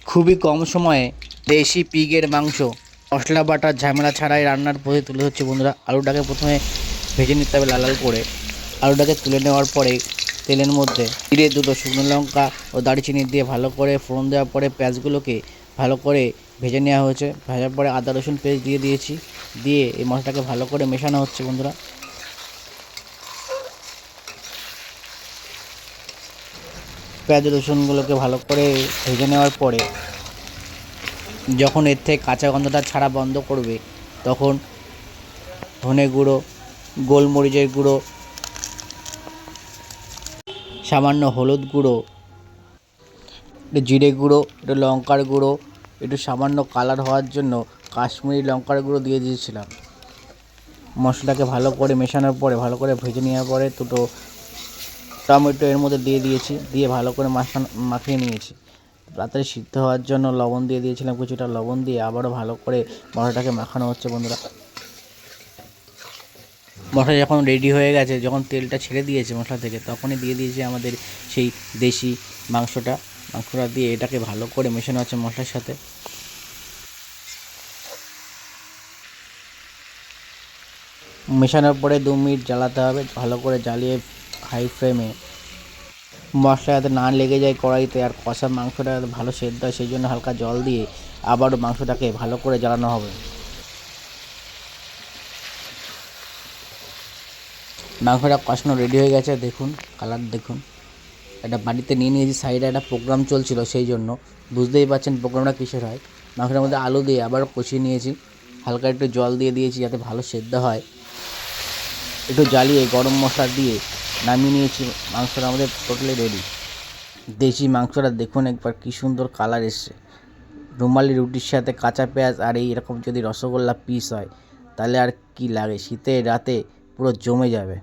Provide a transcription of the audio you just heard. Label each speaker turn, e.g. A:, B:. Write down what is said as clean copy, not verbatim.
A: খুবই কম সময়ে দেশি পিগের মাংস মশলা বাটার ঝামেলা ছাড়াই রান্নার পদ্ধতি তুলে হচ্ছে বন্ধুরা। আলুটাকে প্রথমে ভেজে নিতে হবে লাল লাল করে। আলুটাকে তুলে নেওয়ার পরে তেলের মধ্যে জিরে, দুটো শুকনো লঙ্কা ও দারচিনি দিয়ে ভালো করে ফোড়ন দেওয়ার পরে পেঁয়াজগুলোকে ভালো করে ভেজে নেওয়া হয়েছে। ভাজার পরে আদা রসুন পেস্ট দিয়ে দিয়েছি, দিয়ে এই মশলাটাকে ভালো করে মেশানো হচ্ছে বন্ধুরা। পেঁয়াজ রসুনগুলোকে ভালো করে ভেজে নেওয়ার পরে যখন এর থেকে কাঁচা গন্ধটা ছাড়া বন্ধ করবে, তখন ধনে গুঁড়ো, গোলমরিচের গুঁড়ো, সামান্য হলুদ গুঁড়ো, একটু জিরে গুঁড়ো, একটু লঙ্কার গুঁড়ো, একটু সামান্য কালার হওয়ার জন্য কাশ্মীরি লঙ্কার গুঁড়ো দিয়ে দিয়েছিলাম। মশলাকে ভালো করে মেশানোর পরে ভালো করে ভেজে নেওয়ার পরে দুটো টমেটো এর মধ্যে দিয়ে দিয়েছি, দিয়ে ভালো করে মাখিয়ে নিয়েছি। তাড়াতাড়ি সিদ্ধ হওয়ার জন্য লবণ দিয়ে দিয়েছিলাম, কিছুটা লবণ দিয়ে আবারও ভালো করে মশলাটাকে মাখানো হচ্ছে বন্ধুরা। মশলা যখন রেডি হয়ে গেছে, যখন তেলটা ছেড়ে দিয়েছে মশলা থেকে, তখনই দিয়ে দিয়েছি আমাদের সেই দেশি মাংসটা দিয়ে এটাকে ভালো করে মেশানো হচ্ছে মশলার সাথে। মেশানোর পরে 2 মিনিট জ্বালাতে হবে, ভালো করে জ্বালিয়ে হাই ফ্লেমে মশলা যাতে না লেগে যায় কড়াইতে, আর কষা মাংসটা যাতে ভালো সেদ্ধ হয় সেই জন্য হালকা জল দিয়ে আবারও মাংসটাকে ভালো করে জ্বালানো হবে। মাংসটা কষানো রেডি হয়ে গেছে, দেখুন কালার দেখুন। এটা বাড়িতে নিয়ে নিয়েছি, সাইডে একটা প্রোগ্রাম চলছিল, সেই জন্য বুঝতেই পারছেন প্রোগ্রামটা কিসের হয়। মাংসটার মধ্যে আলু দিয়ে আবার কষিয়ে নিয়েছি, হালকা একটু জল দিয়ে দিয়েছি যাতে ভালো সেদ্ধ হয়। একটু জ্বালিয়ে গরম মশলা দিয়ে নামিয়ে নিয়েছি। মাংসটা আমাদের টোটালি রেডি। দেশি মাংসটা দেখুন একবার কী সুন্দর কালার এসছে। রুমালি রুটির সাথে কাঁচা পেঁয়াজ আর এই এরকম যদি রসগোল্লা পিস হয়, তাহলে আর কি লাগে, শীতের রাতে পুরো জমে যাবে।